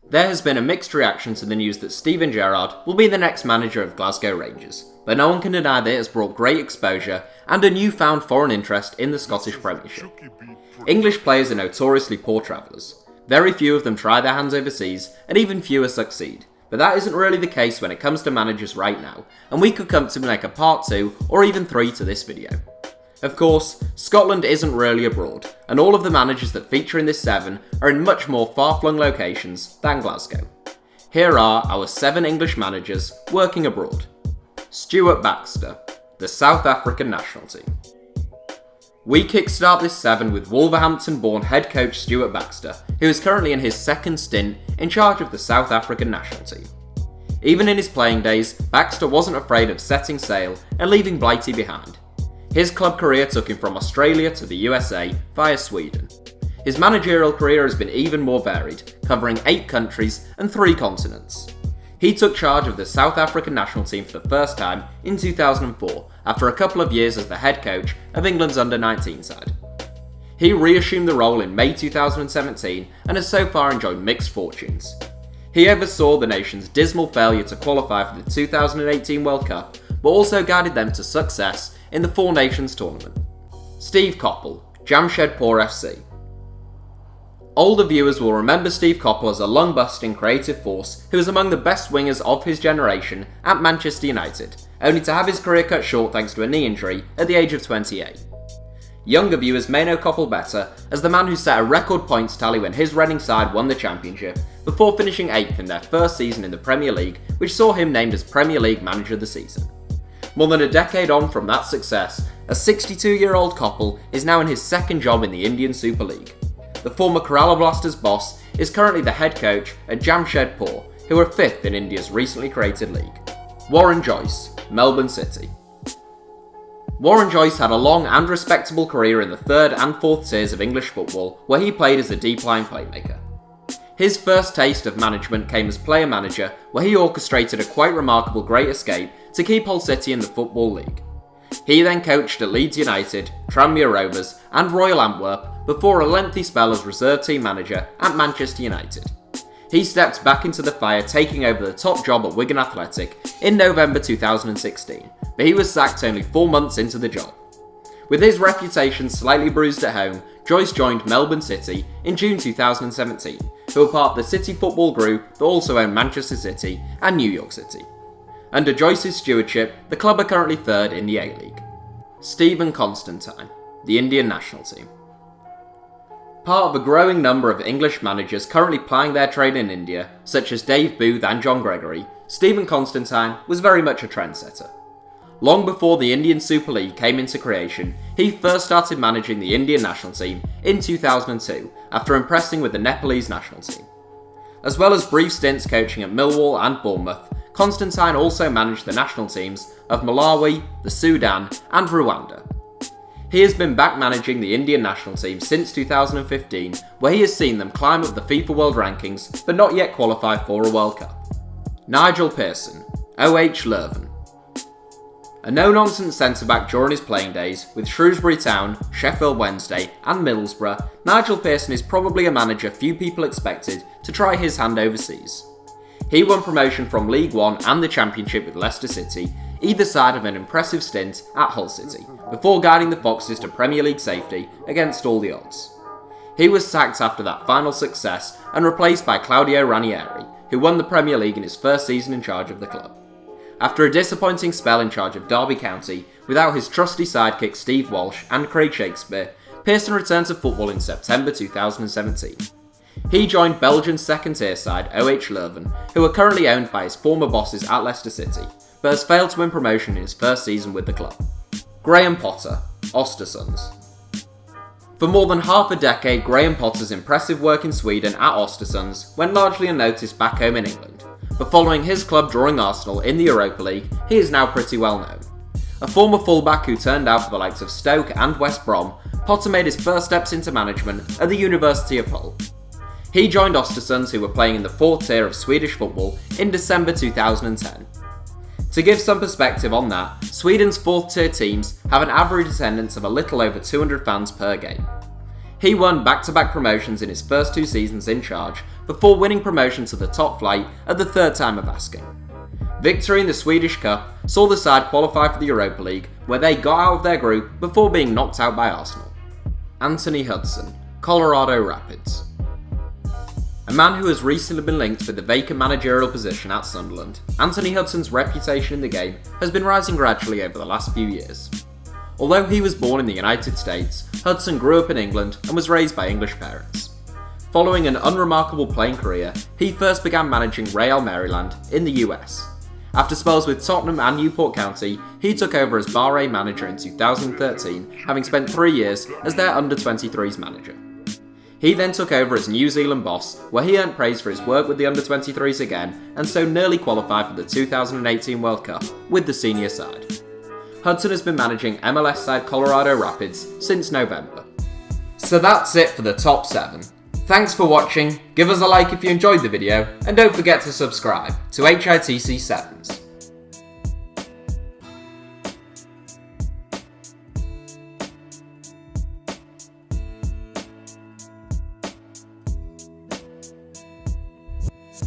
There has been a mixed reaction to the news that Steven Gerrard will be the next manager of Glasgow Rangers, but no one can deny that it has brought great exposure and a newfound foreign interest in the Scottish Premiership. English players are notoriously poor travellers. Very few of them try their hands overseas, and even fewer succeed. But that isn't really the case when it comes to managers right now, and we could come to make a part 2 or even 3 to this video. Of course, Scotland isn't really abroad, and all of the managers that feature in this 7 are in much more far-flung locations than Glasgow. Here are our 7 English managers working abroad. Stuart Baxter, the South African national team. We kickstart this 7 with Wolverhampton-born head coach Stuart Baxter, who is currently in his 2nd stint in charge of the South African national team. Even in his playing days, Baxter wasn't afraid of setting sail and leaving Blighty behind. His club career took him from Australia to the USA via Sweden. His managerial career has been even more varied, covering 8 countries and 3 continents. He took charge of the South African national team for the first time in 2004, after a couple of years as the head coach of England's under-19 side. He reassumed the role in May 2017 and has so far enjoyed mixed fortunes. He oversaw the nation's dismal failure to qualify for the 2018 World Cup, but also guided them to success in the Four Nations tournament. Steve Coppell, Jamshedpur FC. Older viewers will remember Steve Coppell as a lung-busting creative force who was among the best wingers of his generation at Manchester United, only to have his career cut short thanks to a knee injury at the age of 28. Younger viewers may know Coppell better as the man who set a record points tally when his Reading side won the championship, before finishing 8th in their first season in the Premier League, which saw him named as Premier League Manager of the Season. More than a decade on from that success, a 62-year-old Coppell is now in his 2nd job in the Indian Super League. The former Kerala Blasters boss is currently the head coach at Jamshedpur, who are 5th in India's recently created league. Warren Joyce, Melbourne City. Warren Joyce had a long and respectable career in the 3rd and 4th tiers of English football, where he played as a deep-line playmaker. His first taste of management came as player manager, where he orchestrated a quite remarkable great escape to keep Hull City in the Football League. He then coached at Leeds United, Tranmere Rovers and Royal Antwerp before a lengthy spell as reserve team manager at Manchester United. He stepped back into the fire, taking over the top job at Wigan Athletic in November 2016, but he was sacked only 4 months into the job. With his reputation slightly bruised at home, Joyce joined Melbourne City in June 2017, who were part of the City Football Group that also own Manchester City and New York City. Under Joyce's stewardship, the club are currently 3rd in the A-League. Stephen Constantine, the Indian national team. Part of a growing number of English managers currently plying their trade in India, such as Dave Booth and John Gregory, Stephen Constantine was very much a trendsetter. Long before the Indian Super League came into creation, he first started managing the Indian national team in 2002 after impressing with the Nepalese national team. As well as brief stints coaching at Millwall and Bournemouth, Constantine also managed the national teams of Malawi, the Sudan and Rwanda. He has been back managing the Indian national team since 2015, where he has seen them climb up the FIFA World Rankings but not yet qualify for a World Cup. Nigel Pearson, OH Leuven. A no-nonsense centre-back during his playing days with Shrewsbury Town, Sheffield Wednesday and Middlesbrough, Nigel Pearson is probably a manager few people expected to try his hand overseas. He won promotion from League One and the Championship with Leicester City, either side of an impressive stint at Hull City, before guiding the Foxes to Premier League safety against all the odds. He was sacked after that final success and replaced by Claudio Ranieri, who won the Premier League in his first season in charge of the club. After a disappointing spell in charge of Derby County, without his trusty sidekick Steve Walsh and Craig Shakespeare, Pearson returned to football in September 2017. He joined Belgium's 2nd tier side OH Leuven, who are currently owned by his former bosses at Leicester City, but has failed to win promotion in his first season with the club. Graham Potter, Östersunds. For more than half a decade, Graham Potter's impressive work in Sweden at Östersunds went largely unnoticed back home in England, but following his club drawing Arsenal in the Europa League, he is now pretty well known. A former fullback who turned out for the likes of Stoke and West Brom, Potter made his first steps into management at the University of Hull. He joined Östersunds, who were playing in the 4th tier of Swedish football, in December 2010. To give some perspective on that, Sweden's 4th tier teams have an average attendance of a little over 200 fans per game. He won back-to-back promotions in his first 2 seasons in charge, before winning promotion to the top flight at the third time of asking. Victory in the Swedish Cup saw the side qualify for the Europa League, where they got out of their group before being knocked out by Arsenal. Anthony Hudson, Colorado Rapids. A man who has recently been linked with the vacant managerial position at Sunderland, Anthony Hudson's reputation in the game has been rising gradually over the last few years. Although he was born in the United States, Hudson grew up in England and was raised by English parents. Following an unremarkable playing career, he first began managing Real Maryland in the US. After spells with Tottenham and Newport County, he took over as Bahrain manager in 2013, having spent 3 years as their under-23s manager. He then took over as New Zealand boss, where he earned praise for his work with the under-23s again, and so nearly qualified for the 2018 World Cup with the senior side. Hudson has been managing MLS side Colorado Rapids since November. So that's it for the top 7. Thanks for watching, give us a like if you enjoyed the video, and don't forget to subscribe to HITC Sevens.